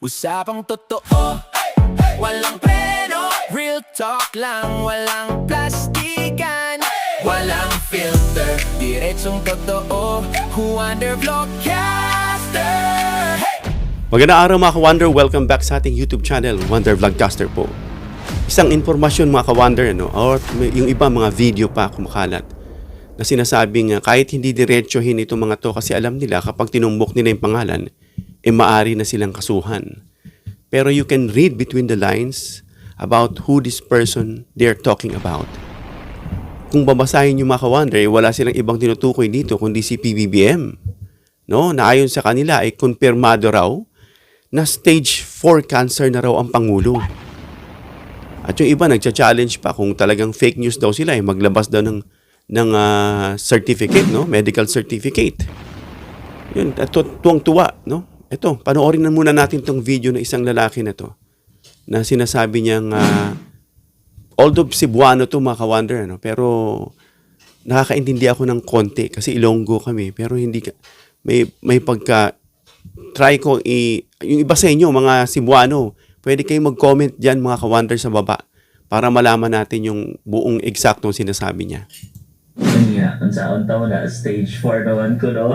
Usapang totoo, walang pero. Real talk lang, walang plastikan. Walang filter, diretsong totoo. Wonder Vlogcaster. Magandang araw mga ka-Wonder, welcome back sa ating YouTube channel, Wonder Vlogcaster po. Isang informasyon mga ka-Wonder, or yung iba mga video pa kumakalat na sinasabing kahit hindi diretsohin itong mga to kasi alam nila kapag tinumbok nila yung pangalan, maari na silang kasuhan. Pero you can read between the lines about who this person they're talking about. Kung babasahin yung mga ka-Wonder, wala silang ibang tinutukoy dito kundi si PBBM. No? Na ayon sa kanila ay kumpirmado raw na stage 4 cancer na raw ang Pangulo. At yung iba nagcha-challenge pa kung talagang fake news daw sila, maglabas daw ng certificate, no? Medical certificate. Yun, tuwang-tuwa, no? Ito, panoorin na muna natin tong video ng isang lalaki na to na sinasabi niyang although Cebuano to mga ka-Wonder, no? Pero nakakaintindi ako ng konti kasi Ilonggo kami, pero hindi may pagka try ko yung iba sa inyo mga Cebuano, pwede kayong mag-comment diyan mga ka-Wonder sa baba para malaman natin yung buong eksaktong sinasabi niya. Nga, ang saon taon na stage 4 naman ko, no?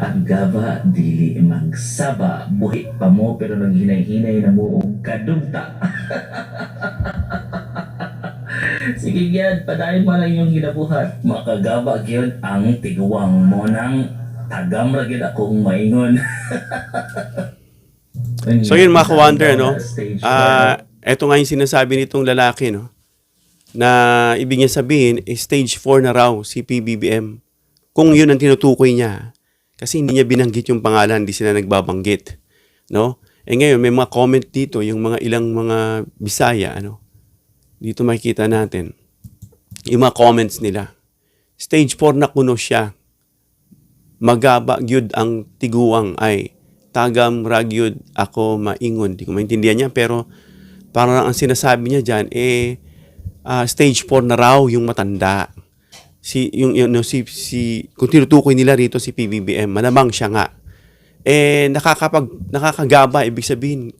Ang gaba, dili magsaba, buhi pa mo, pero nang hinay-hinay na mo og kadugta. Sige yan, padayon mo lang yung ginabuhat. Makagaba yun ang tiguwang mo ng tagam ragid akong maingon. So yun mga ka-Wonder, no? Ito nga yung sinasabi nitong lalaki, no? Na ibig niya sabihin, stage 4 na raw si PBBM. Kung yun ang tinutukoy niya. Kasi hindi niya binanggit yung pangalan, hindi sila nagbabanggit. No? Ngayon, may mga comment dito, yung mga ilang mga Bisaya, ano? Dito makikita natin. Yung mga comments nila. Stage 4 na kuno siya. Magaba gyud ang tiguang ay tagam ragyud ako maingon. Di ko maintindihan niya, pero parang ang sinasabi niya dyan, stage 4 na raw yung matanda. Kung tinutukoy nila rito si PBBM, malamang siya nga. Nakakagaba, ibig sabihin,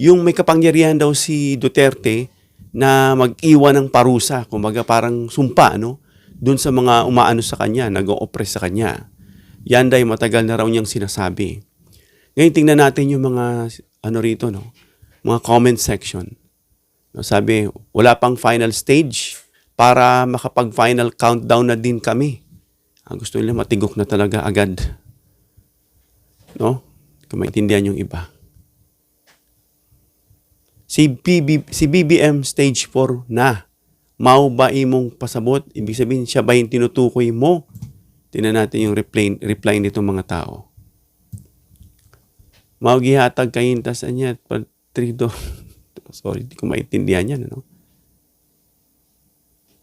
yung may kapangyarihan daw si Duterte na mag-iwan ng parusa, kumbaga parang sumpa, no? Doon sa mga umaano sa kanya, nag-o-oppress sa kanya. Yan dahil matagal na raw niyang sinasabi. Ngayon, tingnan natin yung mga, rito, no? Mga comment section. Sabi, wala pang final stage para makapag-final countdown na din kami. Gusto nila matigok na talaga agad. No? Kung maintindihan yung iba. Si BBM stage 4 na. Mau ba imong pasabot? Ibig sabihin, siya ba yung tinutukoy mo? Tingnan natin yung reply nitong mga tao. Mau gihatag kayintasan niya. Patrido. Sorry, hindi ko maintindihan yan, ano?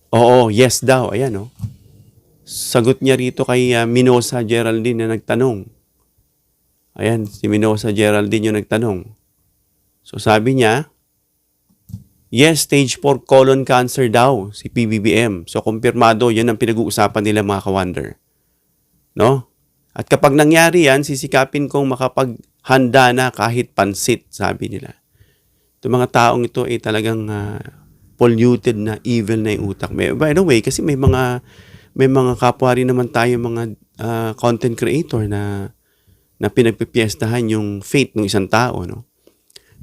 Oo, yes daw. Ayan, no? Sagot niya rito kay Minosa Geraldine na nagtanong. Ayan, si Minosa Geraldine yung nagtanong. So, sabi niya, yes, stage 4 colon cancer daw si PBBM. So, kumpirmado, yan ang pinag-uusapan nila mga ka-Wonder. No? At kapag nangyari yan, sisikapin kong makapaghanda na kahit pansit, sabi nila. Itong mga taong ito ay talagang polluted na, evil na yung utak. By the way, kasi may mga kapwa rin naman tayo mga content creator na pinagpipiestahan yung fate ng isang tao, no?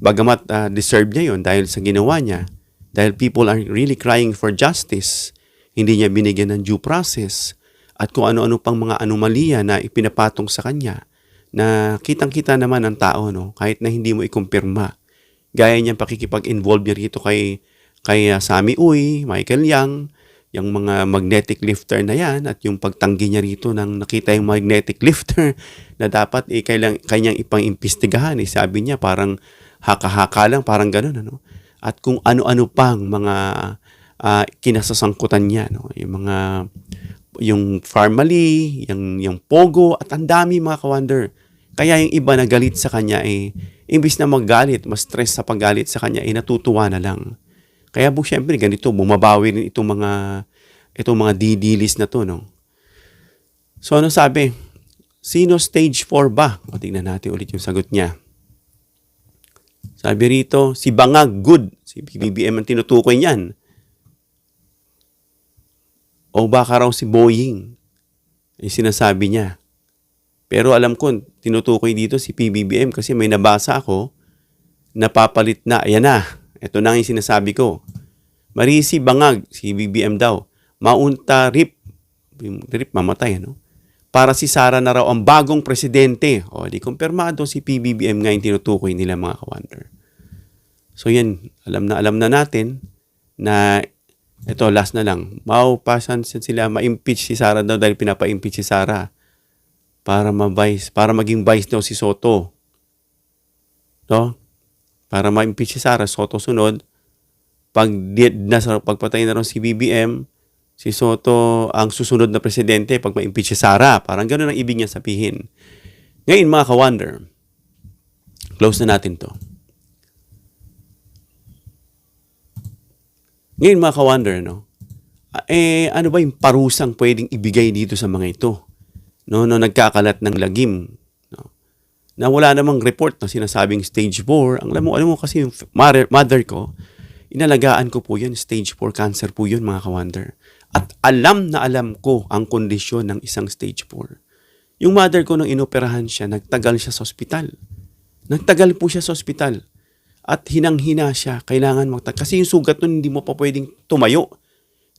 Bagamat deserve niya yun dahil sa ginawa niya, dahil people are really crying for justice, hindi niya binigyan ng due process, at kung ano-ano pang mga anomalya na ipinapatong sa kanya, na kitang-kita naman ng tao, no? Kahit na hindi mo ikumpirma. Gaya niyang pakikipag-involve niya rito kay Sammy Uy, Michael Yang, yung mga magnetic lifter na yan, at yung pagtanggi niya rito nang nakita yung magnetic lifter na dapat kanyang ipang-imbestigahan. Sabi niya parang haka-haka lang, parang ganun. Ano? At kung ano-ano pang mga kinasasangkutan niya. No? Yung Farmally, yung Pogo, at ang dami mga ka-Wonder. Kaya yung iba na galit sa kanya imbis na maggalit, mas stress sa paggalit sa kanya, natutuwa na lang. Kaya syempre ganito, bumabawi rin itong mga didilis na to, no? So ano sabi? sino stage 4 ba? O, tingnan natin ulit yung sagot niya. Sabi rito, si Bangag, good. Si PBBM ang tinutukoy niyan. O baka raw si Boying, yung sinasabi niya. Pero alam ko, tinutukoy dito si PBBM kasi may nabasa ako, napapalit na. Ayan na, ito na yung sinasabi ko. Marisi Bangag, si BBM daw. Maunta Rip, yung Rip mamatay, ano? Para si Sara na raw ang bagong presidente. O, di kumpirmado si PBBM nga yung tinutukoy nila, mga ka-wonder. So yan, alam na natin na ito, last na lang. Maupasan sila, ma-impeach si Sara daw dahil pinapa-impeach si Sara para maging vice daw si Soto. No? Para ma-impeach si Sara, Soto sunod. Pagpatay na raw si BBM, si Soto ang susunod na presidente pag ma-impeach si Sara. Parang gano'n ang ibig niya sabihin. Ngayon, mga ka-wonder, close na natin to. Ngayon, mga ka-wonder, no? Ano ba yung parusang pwedeng ibigay dito sa mga ito? No, nagkakalat ng lagim. No? Na wala namang report na sinasabing stage 4. Alam mo kasi yung mother ko, inalagaan ko po yun, stage 4 cancer po yun, mga ka-wonder. At alam na alam ko ang kondisyon ng isang stage 4. Yung mother ko, nung inoperahan siya, nagtagal siya sa ospital. Nagtagal po siya sa ospital. At hinang-hina siya, kailangan kasi yung sugat nun hindi mo pa pwedeng tumayo.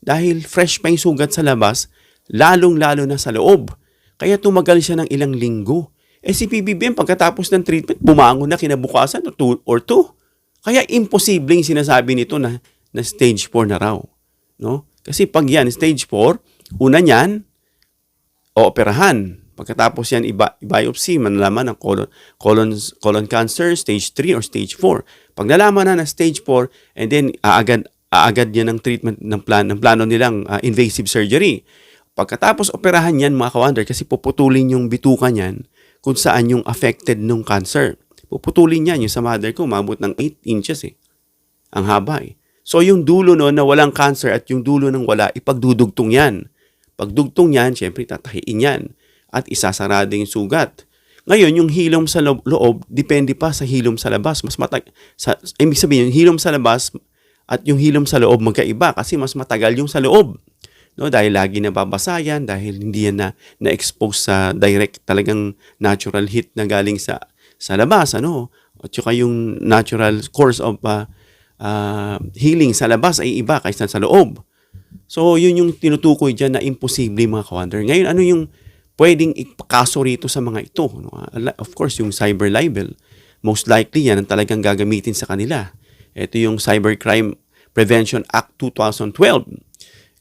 Dahil fresh pa yung sugat sa labas, lalong-lalo na sa loob. Kaya tumagal siya ng ilang linggo. Si PBBM pagkatapos ng treatment, bumangon na kinabukasan or 2. Kaya imposibleng sinasabi nito na stage 4 na raw. No? Kasi pag yan, stage 4, una niyan, ooperahan. Pagkatapos yan, biopsy, manalaman ng colon cancer, stage 3 or stage 4. Pag nalaman na stage 4, and then aagad yan ng treatment ng plano nilang invasive surgery. Pagkatapos operahan yan, mga ka-wonder, kasi puputulin yung bituka niyan kung saan yung affected nung cancer. Puputulin yan, yung sa mother ko, umabot ng 8 inches Ang haba So yung dulo no na walang cancer at yung dulo ng wala, ipagdudugtong yan. Pagdugtong yan, syempre tatahiin yan. At isasarado yung sugat. Ngayon, yung hilom sa loob, depende pa sa hilom sa labas. Ibig sabihin, yung hilom sa labas at yung hilom sa loob magkaiba kasi mas matagal yung sa loob. No, dahil lagi nababasa yan, dahil hindi yan na-expose sa direct talagang natural heat na galing sa labas. At saka yung natural course of healing sa labas ay iba kaysa sa loob. So, yun yung tinutukoy dyan na imposible, mga ka-wonder. Ngayon, ano yung pwedeng ipakaso rito sa mga ito? Of course, yung cyber libel. Most likely, yan ang talagang gagamitin sa kanila. Ito yung Cybercrime Prevention Act 2012.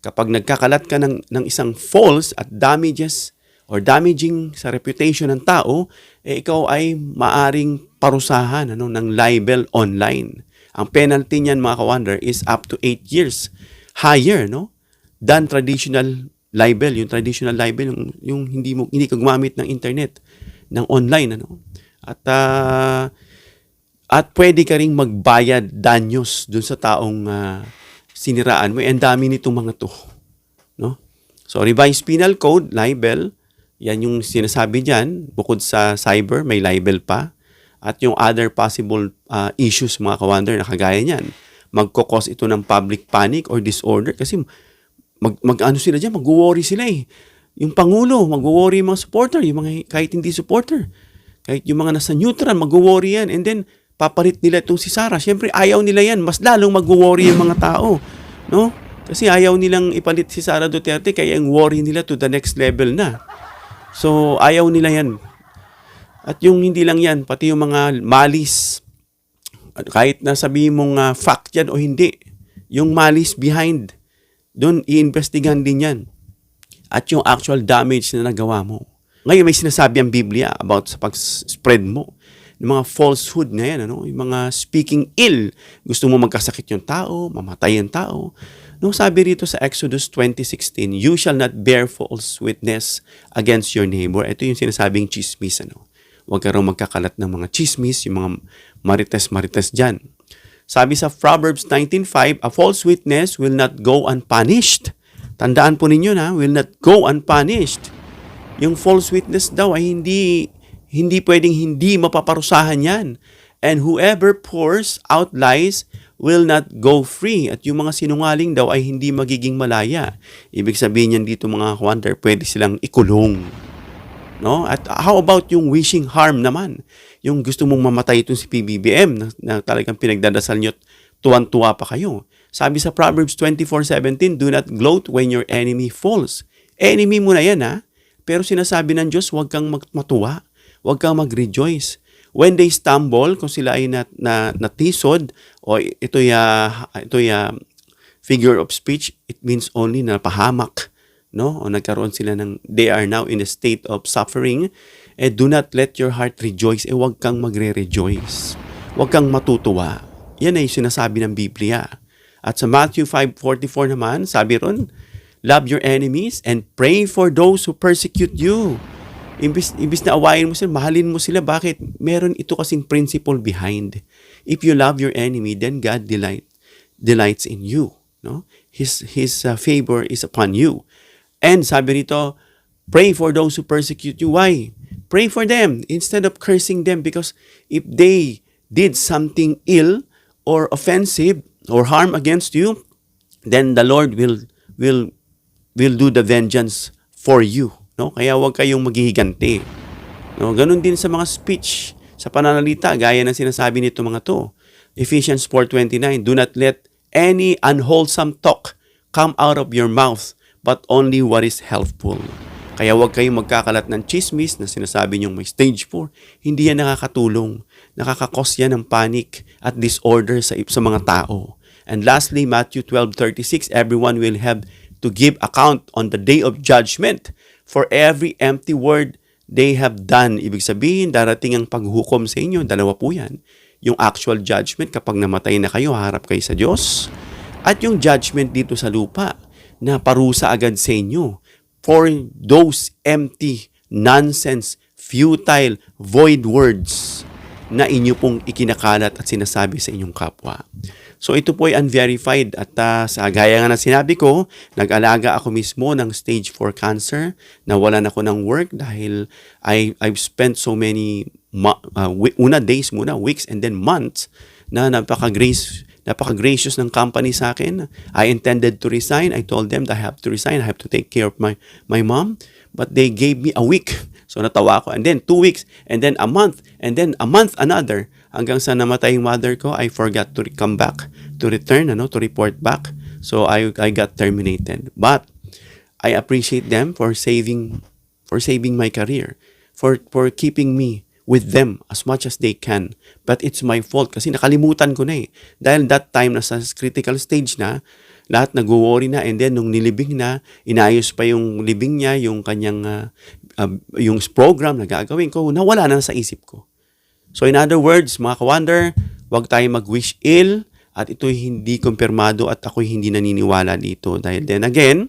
Kapag nagkakalat ka ng isang false at damages or damaging sa reputation ng tao, ikaw ay maaring parusahan ng libel online. Ang penalty niyan, mga ka-wonder, is up to 8 years. Higher, than traditional libel. Yung traditional libel, yung hindi ka gumamit ng internet, ng online, At pwede ka ring magbayad danyos dun sa taong siniraan mo. Ang dami nitong mga to. No? So, revised penal code, libel, yan yung sinasabi dyan. Bukod sa cyber, may libel pa. At yung other possible issues, mga ka-wonder, na kagaya niyan. Magkukos ito ng public panic or disorder kasi sila dyan, mag-worry sila Yung Pangulo, mag-worry yung mga supporter, yung mga kahit hindi supporter. Kahit yung mga nasa neutral, mag-worry yan. And then, papalit nila itong si Sara. Siyempre, ayaw nila yan. Mas lalong mag-worry yung mga tao. No? Kasi ayaw nilang ipalit si Sara Duterte, kaya yung worry nila to the next level na. So, ayaw nila yan. At yung hindi lang yan, pati yung mga malis, kahit na sabihin mong fact yan o hindi, yung malis behind, doon iimbestigahan din yan. At yung actual damage na nagawa mo. Ngayon may sinasabi ang Biblia about sa pag-spread mo ng mga falsehood na yan, yung mga speaking ill. Gusto mo magkasakit yung tao, mamatay yung tao. Sabi rito sa Exodus 20:16, you shall not bear false witness against your neighbor. Ito yung sinasabing chismis. Huwag ka raw magkakalat ng mga chismis, yung mga marites-marites dyan. Sabi sa Proverbs 19:5, a false witness will not go unpunished. Tandaan po ninyo will not go unpunished. Yung false witness daw ay hindi pwedeng hindi mapaparusahan yan. And whoever pours out lies will not go free. At yung mga sinungaling daw ay hindi magiging malaya. Ibig sabihin yan dito mga ka-wonder, pwede silang ikulong. No? At how about yung wishing harm naman? Yung gusto mong mamatay itong si PBBM na talagang pinagdadasal nyo, tuwan-tuwa pa kayo. Sabi sa Proverbs 24:17, do not gloat when your enemy falls. Enemy mo na yan ha. Pero sinasabi ng Diyos, huwag kang matuwa. Huwag kang mag-rejoice. When they stumble, kung sila ay natisod, o ito'y figure of speech, it means only na pahamak. No? O nagkaroon sila they are now in a state of suffering. Do not let your heart rejoice. Huwag kang magre-rejoice. Huwag kang matutuwa. Yan ay sinasabi ng Biblia. At sa Matthew 5:44 naman, sabi ron, love your enemies and pray for those who persecute you. Imbis na awayin mo sila, mahalin mo sila. Bakit? Meron ito kasing principle behind. If you love your enemy, then God delights in you. No? His favor is upon you. And sabi rito, pray for those who persecute you. Why? Pray for them instead of cursing them, because if they did something ill or offensive or harm against you, then the Lord will do the vengeance for you. No? Kaya huwag kayong maghihiganti. No? Ganun din sa mga speech, sa pananalita, gaya ng sinasabi nito mga to. Ephesians 4:29, do not let any unwholesome talk come out of your mouth, but only what is helpful. Kaya huwag kayong magkakalat ng chismis na sinasabi niyong may stage 4. Hindi yan nakakatulong. Nakakakos yan ng panic at disorder sa mga tao. And lastly, Matthew 12:36, everyone will have to give account on the day of judgment for every empty word they have done. Ibig sabihin, darating ang paghukom sa inyo. Dalawa po yan. Yung actual judgment kapag namatay na kayo, harap kayo sa Diyos. At yung judgment dito sa lupa na parusa agad sa inyo for those empty, nonsense, futile, void words na inyo pong ikinakalat at sinasabi sa inyong kapwa. So ito po ay unverified at sa gaya nga na sinabi ko, nag-alaga ako mismo ng stage 4 cancer. Nawalan ako ng work dahil I've spent so many days muna, weeks and then months na napaka-gracious ng company sa akin. I intended to resign. I told them that I have to resign. I have to take care of my mom. But they gave me a week. So natawa ako. And then 2 weeks. And then a month. And then a month another. Hanggang sa namatay yung mother ko, I forgot to come back, to return, to report back. So I got terminated. But I appreciate them for saving my career, for keeping me with them as much as they can. But it's my fault kasi nakalimutan ko na eh. Dahil that time nasa critical stage na, lahat nag-worry na, and then nung nilibing na, inayos pa yung libing niya, yung kanyang yung program na gagawin ko, nawala na sa isip ko. So in other words, mga ka-wonder, huwag tayong mag-wish ill at ito'y hindi kumpirmado at ako'y hindi naniniwala dito. Dahil then again,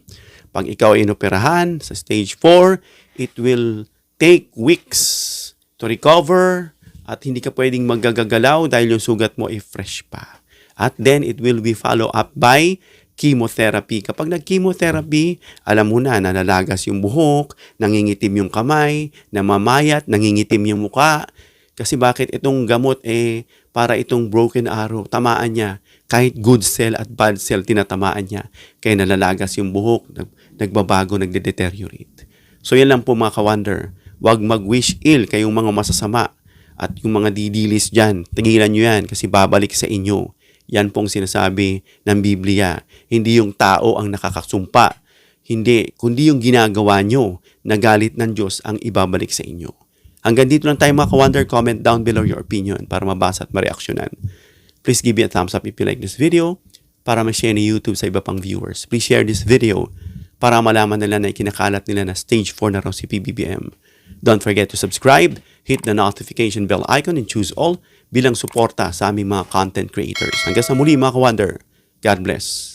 pag ikaw ay inoperahan sa stage 4, it will take weeks to recover at hindi ka pwedeng magagagalaw dahil yung sugat mo ay fresh pa. At then it will be follow up by chemotherapy. Kapag nag-chemotherapy, alam mo na, nalalagas yung buhok, nangingitim yung kamay, namamayat, nangingitim yung muka. Kasi bakit itong gamot para itong broken arrow, tamaan niya. Kahit good cell at bad cell, tinatamaan niya. Kaya nalalagas yung buhok, nagbabago, nagde-deteriorate. So yan lang po mga ka-wonder. Huwag mag-wish ill kayong mga masasama. At yung mga didilis dyan, tigilan nyo yan kasi babalik sa inyo. Yan pong sinasabi ng Biblia. Hindi yung tao ang nakakasumpa. Hindi, kundi yung ginagawa nyo na galit ng Diyos ang ibabalik sa inyo. Hanggang dito lang tayo mga ka-wonder. Comment down below your opinion para mabasa at mareaksyonan. Please give me a thumbs up if you like this video para ma-share ni YouTube sa iba pang viewers. Please share this video para malaman nila na ikinakalat nila na stage 4 na raw si PBBM. Don't forget to subscribe, hit the notification bell icon and choose all bilang suporta sa aming mga content creators. Hanggang sa muli mga ka-wonder. God bless.